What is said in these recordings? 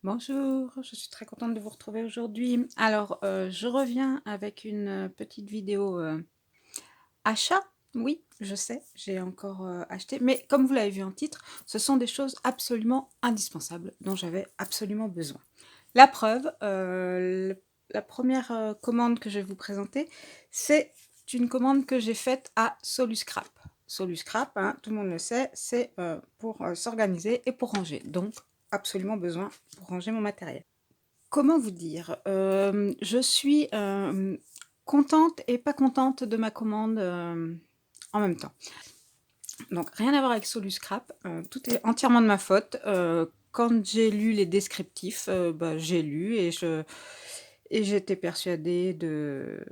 Bonjour, je suis très contente de vous retrouver aujourd'hui. Alors, je reviens avec une, petite vidéo, achat. Oui, je sais, j'ai encore, acheté, mais comme vous l'avez vu en titre, ce sont des choses absolument indispensables dont j'avais absolument besoin. La preuve, la première re commande que je vais vous présenter, c'est une commande que j'ai faite à Soluscrap. Soluscrap, hein, tout le monde le sait, c'est, pour, s'organiser et pour ranger, donc absolument besoin pour ranger mon matériel. Comment vous dire? Je suis, contente et pas contente de ma commande, en même temps. Donc rien à voir avec Soluscrap, tout est entièrement de ma faute. Quand j'ai lu les descriptifs, bah, j'ai lu et j'étais persuadée de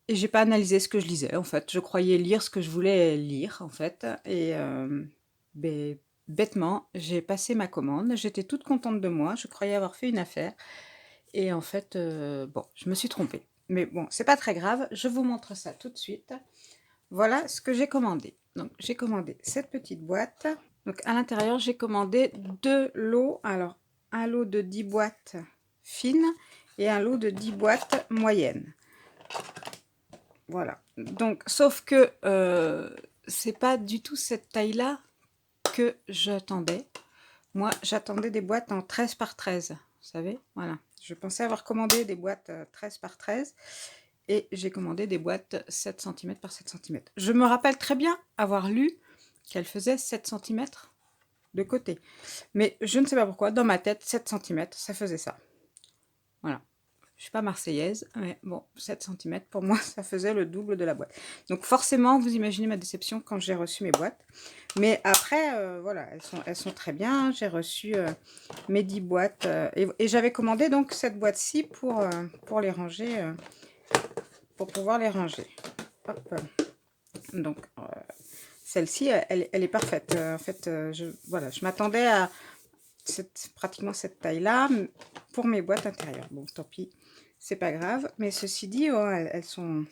et j'ai pas analysé ce que je lisais, en fait. Je croyais lire ce que je voulais lire, en fait et beh, bêtement, j'ai passé ma commande. J'étais toute contente de moi, je croyais avoir fait une affaire et en fait, bon, je me suis trompée. Mais bon, c'est pas très grave, je vous montre ça tout de suite. Voilà ce que j'ai commandé. Donc j'ai commandé cette petite boîte. Donc à l'intérieur, j'ai commandé 2 lots. Alors, un lot de 10 boîtes fines et un lot de 10 boîtes moyennes. Voilà. Donc sauf que, c'est pas du tout cette taille-là que j'attendais. Moi, j'attendais des boîtes en 13 par 13, vous savez? Voilà. Je pensais avoir commandé des boîtes, 13 par 13 et j'ai commandé des boîtes 7 centimètres par 7 centimètres. Je me rappelle très bien avoir lu qu'elles faisaient 7 centimètres de côté. Mais je ne sais pas pourquoi, dans ma tête, 7 centimètres, ça faisait ça. Voilà. Je suis pas marseillaise, mais bon, 7 centimètres, pour moi, ça faisait le double de la boîte. Donc forcément, vous imaginez ma déception quand j'ai reçu mes boîtes. Mais après, voilà, elles sont très bien. J'ai reçu, mes 10 boîtes, et j'avais commandé donc cette boîte-ci pour les ranger, pour pouvoir les ranger. Hop, donc celle-ci, elle est parfaite. En fait, voilà, je m'attendais à pratiquement cette taille-là, pour mes boîtes intérieures. Bon, tant pis, c'est pas grave. Mais ceci dit, oh, elles sont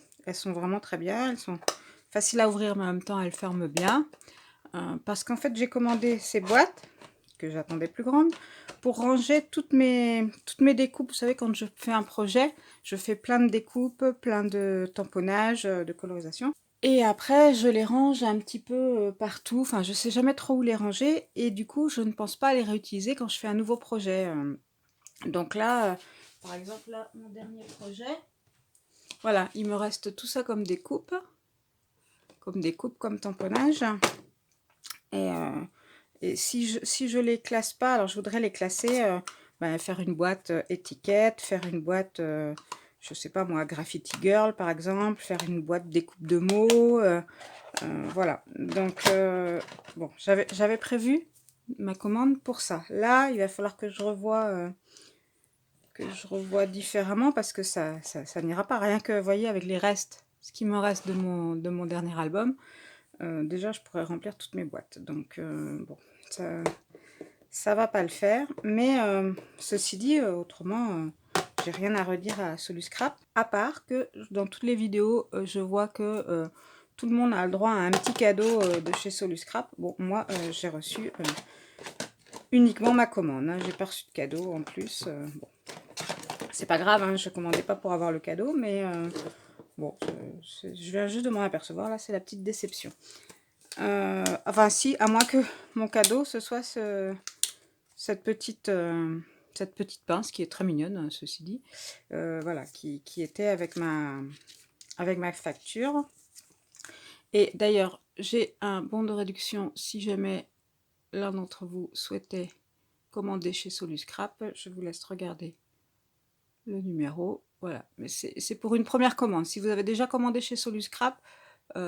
vraiment très bien. Elles sont faciles à ouvrir, mais en même temps, elles ferment bien. Parce qu'en fait, j'ai commandé ces boîtes, que j'attendais plus grandes, pour ranger toutes mes découpes. Vous savez, quand je fais un projet, je fais plein de découpes, plein de tamponnages, de colorisation. Et après, je les range un petit peu, partout. Enfin, je sais jamais trop où les ranger et du coup, je ne pense pas les réutiliser quand je fais un nouveau projet, donc là, par exemple, là, mon dernier projet, voilà, il me reste tout ça comme tamponnage et si je les classe pas, alors je voudrais les classer, bah, faire une boîte, étiquette, faire une boîte, je sais pas moi, graffiti girl par exemple, faire une boîte découpe de mots, voilà. Donc bon, j'avais prévu ma commande pour ça. Là, il va falloir que je revoie différemment parce que ça n'ira pas. Rien que, vous voyez, avec les restes, ce qui me reste de mon dernier album, déjà je pourrais remplir toutes mes boîtes. Donc bon, ça va pas le faire. Mais ceci dit, autrement, j'ai rien à redire à Soluscrap. À part que dans toutes les vidéos, je vois que tout le monde a le droit à un petit cadeau de chez Soluscrap. Bon, moi, j'ai reçu uniquement ma commande, hein. J'ai pas reçu de cadeau en plus. Bon, c'est pas grave, hein, je commandais pas pour avoir le cadeau, mais bon, je viens juste de m'en apercevoir. Là, c'est la petite déception. Enfin, si, à moins que mon cadeau, ce soit cette petite pince qui est très mignonne, ceci dit. Voilà, qui était avec ma facture. Et d'ailleurs, j'ai un bon de réduction si jamais l'un d'entre vous souhaitait commander chez Soluscrap. Je vous laisse regarder le numéro. Voilà, mais c'est pour une première commande. Si vous avez déjà commandé chez Soluscrap,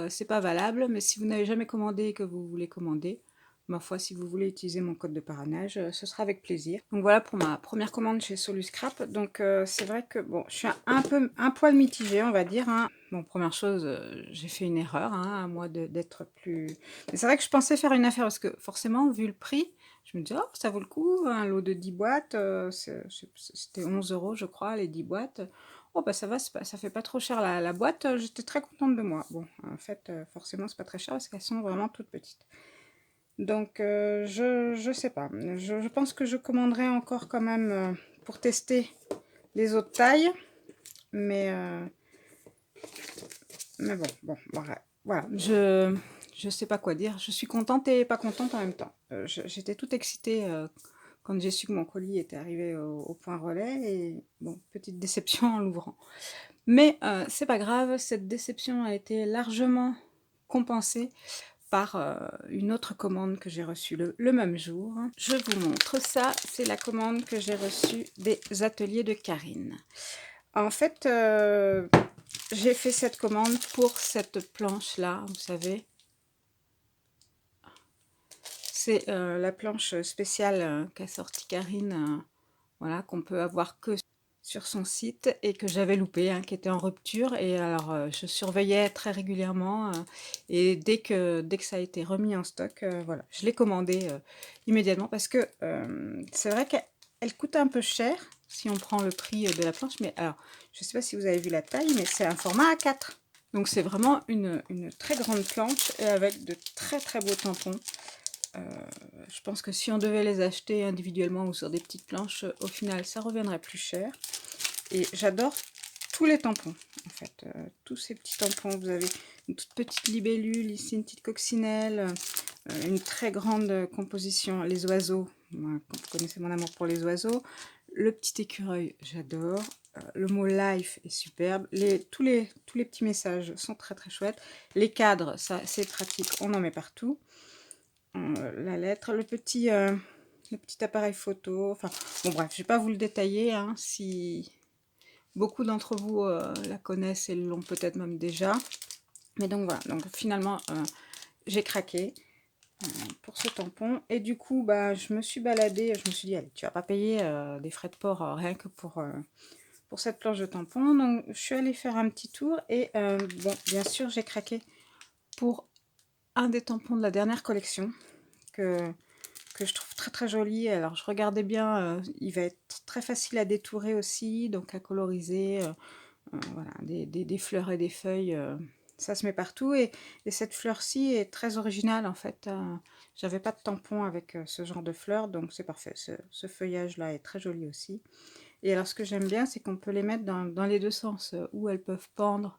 c'est pas valable, mais si vous n'avez jamais commandé et que vous voulez commander, ma foi, si vous voulez utiliser mon code de parrainage, ce sera avec plaisir. Donc voilà pour ma première commande chez Soluscrap. Donc c'est vrai que bon, je suis un poil mitigée, on va dire, hein. Bon, première chose, j'ai fait une erreur, hein, à moi d'être plus. Mais c'est vrai que je pensais faire une affaire parce que forcément, vu le prix, je me dis oh, ça vaut le coup, un lot de 10 boîtes, c'était 11 € je crois, les 10 boîtes. Oh bah ça va, ça fait pas trop cher la boîte, j'étais très contente de moi. Bon, en fait, forcément, c'est pas très cher parce qu'elles sont vraiment toutes petites. Donc je sais pas. Je pense que je commanderai encore quand même pour tester les autres tailles. Mais, voilà. Je sais pas quoi dire. Je suis contente et pas contente en même temps. J'étais toute excitée quand j'ai su que mon colis était arrivé au point relais. Et bon, petite déception en l'ouvrant. Mais c'est pas grave, cette déception a été largement compensée par une autre commande que j'ai reçue le même jour. Je vous montre ça, c'est la commande que j'ai reçue des ateliers de Karine. En fait, j'ai fait cette commande pour cette planche-là, vous savez. C'est la planche spéciale qu'a sortie Karine, voilà, qu'on peut avoir que sur son site et que j'avais loupé, hein, qui était en rupture. Et alors, je surveillais très régulièrement et dès que ça a été remis en stock, voilà, je l'ai commandé immédiatement parce que c'est vrai qu'elle coûte un peu cher si on prend le prix de la planche. Mais alors, je ne sais pas si vous avez vu la taille, mais c'est un format A4. Donc c'est vraiment une très grande planche et avec de très très beaux tampons. Je pense que si on devait les acheter individuellement ou sur des petites planches, au final, ça reviendrait plus cher. Et j'adore tous les tampons, en fait. Tous ces petits tampons. Vous avez une toute petite libellule, ici une petite coccinelle, une très grande composition. Les oiseaux, moi, vous connaissez mon amour pour les oiseaux. Le petit écureuil, j'adore. Le mot life est superbe. Tous les petits messages sont très très chouettes. Les cadres, ça c'est pratique, on en met partout. La lettre, le petit appareil photo. Enfin, bon bref, je vais pas vous le détailler, hein, si beaucoup d'entre vous la connaissent et l'ont peut-être même déjà. Mais donc voilà, donc finalement j'ai craqué pour ce tampon. Et du coup, bah, je me suis baladée, je me suis dit, allez, tu vas pas payer des frais de port rien que pour cette planche de tampon. Donc je suis allée faire un petit tour et bon, bien sûr, j'ai craqué pour un des tampons de la dernière collection que je trouve très très joli. Alors je regardais bien, il va être très facile à détourer aussi, donc à coloriser. Voilà, des fleurs et des feuilles, ça se met partout. Et cette fleur-ci est très originale en fait. J'avais pas de tampon avec ce genre de fleurs, donc c'est parfait. Ce feuillage-là est très joli aussi. Et alors ce que j'aime bien, c'est qu'on peut les mettre dans les deux sens, où elles peuvent pendre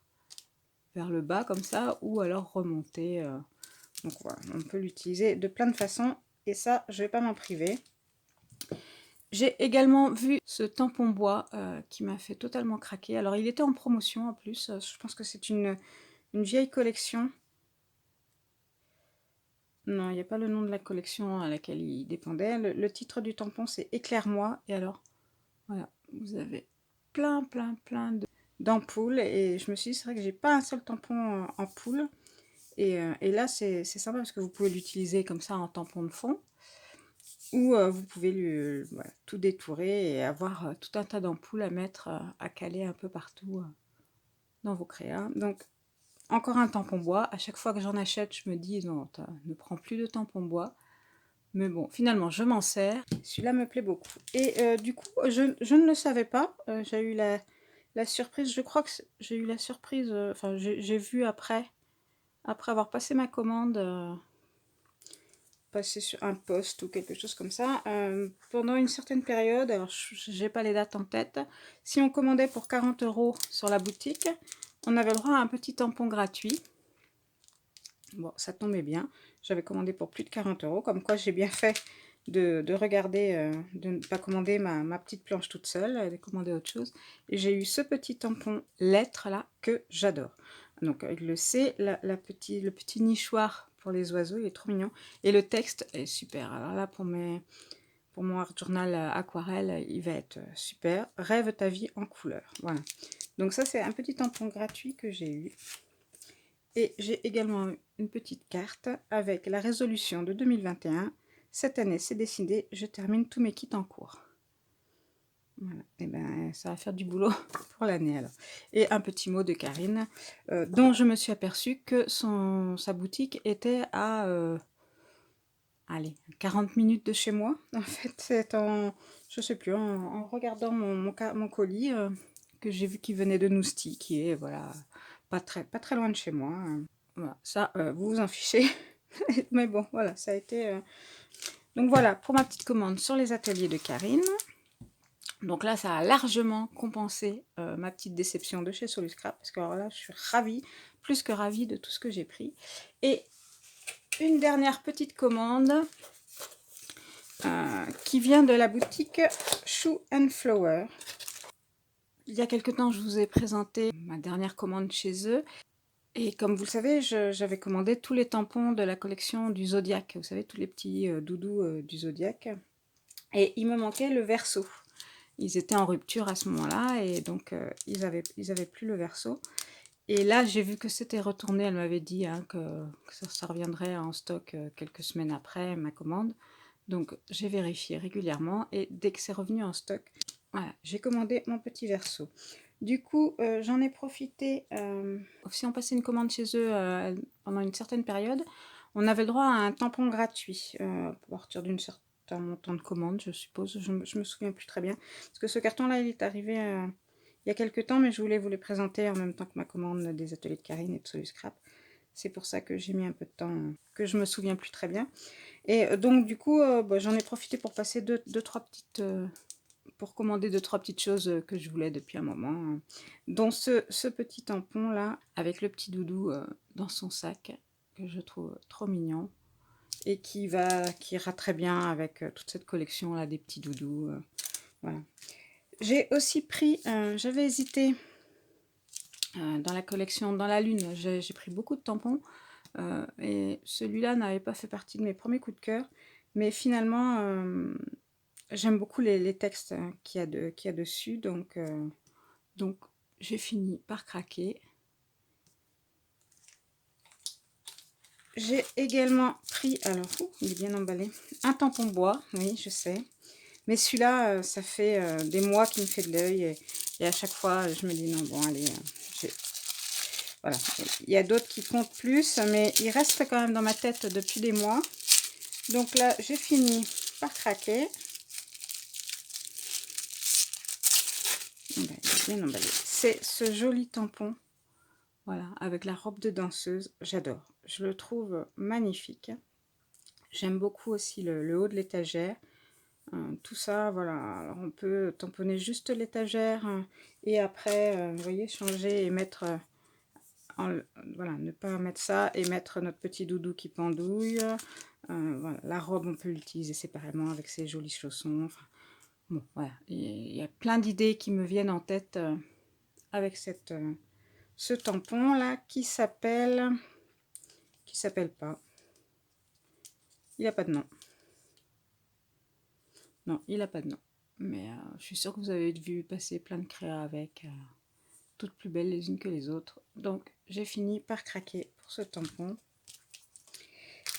vers le bas comme ça, ou alors remonter. Donc voilà, on peut l'utiliser de plein de façons, et ça, je vais pas m'en priver. J'ai également vu ce tampon bois qui m'a fait totalement craquer. Alors il était en promotion en plus, je pense que c'est une vieille collection. Non, il n'y a pas le nom de la collection à laquelle il dépendait. Le titre du tampon c'est Éclaire-moi. Et alors, voilà, vous avez plein d'ampoules. Et je me suis dit, c'est vrai que j'ai pas un seul tampon en poule. Et là, c'est sympa parce que vous pouvez l'utiliser comme ça en tampon de fond. Ou vous pouvez voilà, tout détourer et avoir tout un tas d'ampoules à mettre, à caler un peu partout dans vos créas. Donc, encore un tampon bois. À chaque fois que j'en achète, je me dis, non, ne prends plus de tampon bois. Mais bon, finalement, je m'en sers. Celui-là me plaît beaucoup. Et du coup, je ne le savais pas. J'ai eu la surprise, je crois que j'ai eu la surprise, enfin, j'ai vu après avoir passé ma commande, passer sur un post ou quelque chose comme ça, pendant une certaine période, alors j'ai pas les dates en tête, si on commandait pour 40 € sur la boutique, on avait le droit à un petit tampon gratuit. Bon, ça tombait bien, j'avais commandé pour plus de 40 €, comme quoi j'ai bien fait de regarder, de ne pas commander ma petite planche toute seule, de commander autre chose. Et j'ai eu ce petit tampon lettre là que j'adore. Donc avec le C, le petit nichoir pour les oiseaux, il est trop mignon. Et le texte est super. Alors là, pour mon art journal aquarelle, il va être super. Rêve ta vie en couleur. Voilà. Donc ça, c'est un petit tampon gratuit que j'ai eu. Et j'ai également eu une petite carte avec la résolution de 2021. Cette année, c'est décidé, je termine tous mes kits en cours. Voilà, et ben ça va faire du boulot pour l'année alors. Et un petit mot de Karine, dont je me suis aperçue que sa boutique était à allez, 40 minutes de chez moi. En fait, c'est je sais plus, en regardant mon colis, que j'ai vu qu'il venait de Nousty, qui est voilà, pas très loin de chez moi. Voilà, ça, vous vous en fichez. Mais bon, voilà, ça a été... Donc voilà, pour ma petite commande sur les ateliers de Karine. Donc là, ça a largement compensé ma petite déception de chez Soluscrap, parce que alors là, je suis ravie, plus que ravie de tout ce que j'ai pris. Et une dernière petite commande qui vient de la boutique Shoe and Flower. Il y a quelque temps, je vous ai présenté ma dernière commande chez eux. Et comme vous le savez, j'avais commandé tous les tampons de la collection du Zodiac. Vous savez, tous les petits doudous du Zodiac. Et il me manquait le verso. Ils étaient en rupture à ce moment-là et donc ils avaient plus le verso. Et là, j'ai vu que c'était retourné. Elle m'avait dit hein, que ça reviendrait en stock quelques semaines après ma commande. Donc j'ai vérifié régulièrement et dès que c'est revenu en stock, voilà, j'ai commandé mon petit verso. Du coup, j'en ai profité. Si on passait une commande chez eux pendant une certaine période, on avait le droit à un tampon gratuit à partir d'une certaine montant de commande, je suppose. Je me souviens plus très bien. Parce que ce carton-là, il est arrivé il y a quelques temps, mais je voulais vous les présenter en même temps que ma commande des ateliers de Karine et de Soluscrap. C'est pour ça que j'ai mis un peu de temps, que je me souviens plus très bien. Et donc, du coup, j'en ai profité pour passer deux, trois petites... pour commander deux, trois petites choses que je voulais depuis un moment. Dont ce petit tampon là, avec le petit doudou dans son sac, que je trouve trop mignon. Et qui ira très bien avec toute cette collection là des petits doudous. Voilà. J'ai aussi pris, j'avais hésité dans la collection Dans la Lune, j'ai pris beaucoup de tampons. Et celui-là n'avait pas fait partie de mes premiers coups de cœur. Mais finalement, j'aime beaucoup les textes qu'il y a dessus. Donc j'ai fini par craquer. J'ai également pris, alors, il est bien emballé, un tampon bois, oui, je sais. Mais celui-là, ça fait des mois qu'il me fait de l'œil. Et à chaque fois, je me dis non, bon, allez. Voilà. Il y a d'autres qui comptent plus, mais il reste quand même dans ma tête depuis des mois. Donc là, j'ai fini par craquer. Bien emballé. C'est ce joli tampon. Voilà, avec la robe de danseuse. J'adore. Je le trouve magnifique. J'aime beaucoup aussi le haut de l'étagère. Tout ça, voilà. Alors on peut tamponner juste l'étagère et après, vous voyez, changer et mettre... voilà, ne pas mettre ça et mettre notre petit doudou qui pendouille. Voilà, la robe, on peut l'utiliser séparément avec ses jolis chaussons. Enfin, bon, voilà. Il y a plein d'idées qui me viennent en tête avec ce tampon là qui s'appelle pas. Il n'a pas de nom. Non, il n'a pas de nom. Mais je suis sûre que vous avez vu passer plein de créas avec, toutes plus belles les unes que les autres. Donc, j'ai fini par craquer pour ce tampon.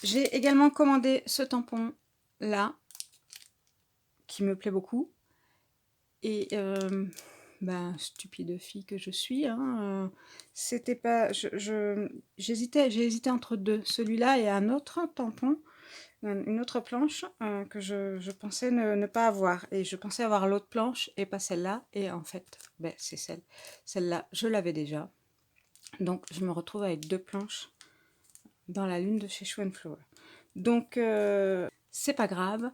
J'ai également commandé ce tampon là, qui me plaît beaucoup. Et stupide fille que je suis, hein, c'était pas... j'ai hésité entre deux, celui-là et un autre tampon, une autre planche que je pensais ne pas avoir. Et je pensais avoir l'autre planche et pas celle-là. Et en fait, c'est celle-là, je l'avais déjà. Donc, je me retrouve avec deux planches dans la lune de chez Shoe and Flower. Donc, c'est pas grave,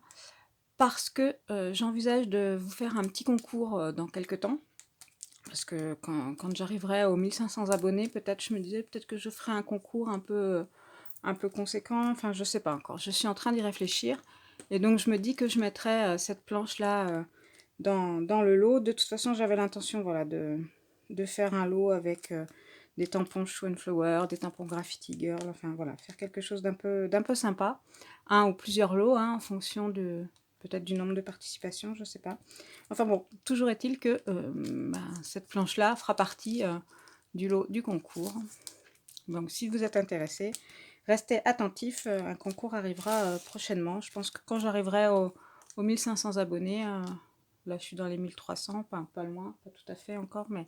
parce que j'envisage de vous faire un petit concours dans quelques temps. Parce que quand j'arriverai aux 1500 abonnés, peut-être je me disais peut-être que je ferai un concours un peu conséquent. Enfin, je sais pas encore. Je suis en train d'y réfléchir. Et donc, je me dis que je mettrai cette planche-là dans le lot. De toute façon, j'avais l'intention voilà, de faire un lot avec des tampons Shoe and Flower, des tampons Graffiti Girl. Enfin, voilà, faire quelque chose d'un peu sympa. Un ou plusieurs lots, hein, en fonction peut-être du nombre de participations, je sais pas. Enfin bon, toujours est-il que cette planche-là fera partie du lot du concours. Donc si vous êtes intéressé, restez attentifs, un concours arrivera prochainement. Je pense que quand j'arriverai aux 1500 abonnés, là je suis dans les 1300, pas loin, pas tout à fait encore, mais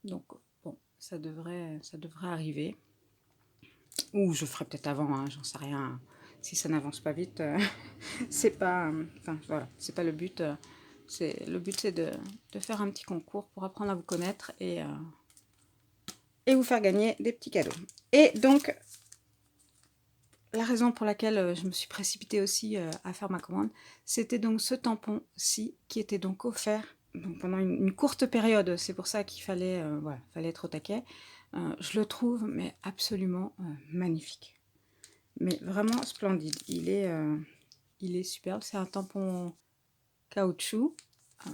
donc bon, ça devrait arriver. Ou je ferai peut-être avant, hein, j'en sais rien. Si ça n'avance pas vite, c'est pas, enfin voilà, c'est pas le but. Le but c'est de faire un petit concours pour apprendre à vous connaître et vous faire gagner des petits cadeaux. Et donc la raison pour laquelle je me suis précipitée aussi à faire ma commande, c'était donc ce tampon-ci qui était donc offert donc pendant une courte période. C'est pour ça qu'il fallait, voilà, fallait être au taquet. Je le trouve mais absolument magnifique. Mais vraiment splendide. Il est superbe. C'est un tampon caoutchouc.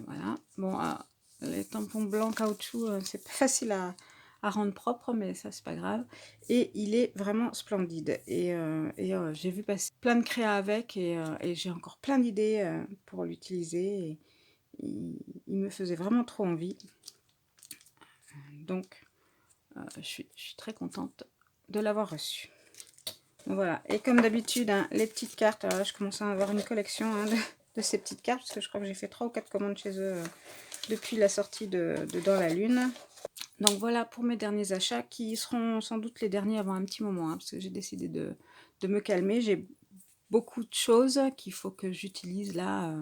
Voilà. Bon, les tampons blancs caoutchouc, c'est pas facile à rendre propre, mais ça, c'est pas grave. Et il est vraiment splendide. Et j'ai vu passer plein de créas avec et j'ai encore plein d'idées pour l'utiliser. Et il me faisait vraiment trop envie. Donc, je suis très contente de l'avoir reçu. Donc voilà, et comme d'habitude, hein, les petites cartes, alors là, je commence à avoir une collection hein, de ces petites cartes, parce que je crois que j'ai fait 3 ou 4 commandes chez eux depuis la sortie de Dans la Lune. Donc voilà pour mes derniers achats, qui seront sans doute les derniers avant un petit moment, hein, parce que j'ai décidé de me calmer. J'ai beaucoup de choses qu'il faut que j'utilise là.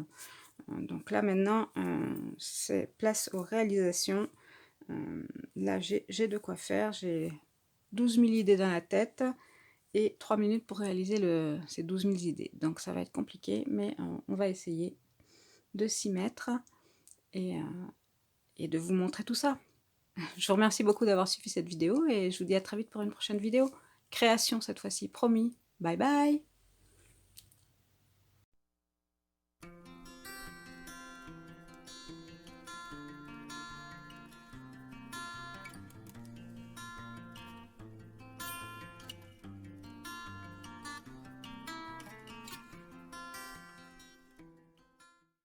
Donc là maintenant, c'est place aux réalisations. Là j'ai de quoi faire, j'ai 12 000 idées dans la tête. Et 3 minutes pour réaliser ces 12 000 idées. Donc ça va être compliqué, mais on va essayer de s'y mettre et, de vous montrer tout ça. Je vous remercie beaucoup d'avoir suivi cette vidéo et je vous dis à très vite pour une prochaine vidéo. Création cette fois-ci, promis. Bye bye!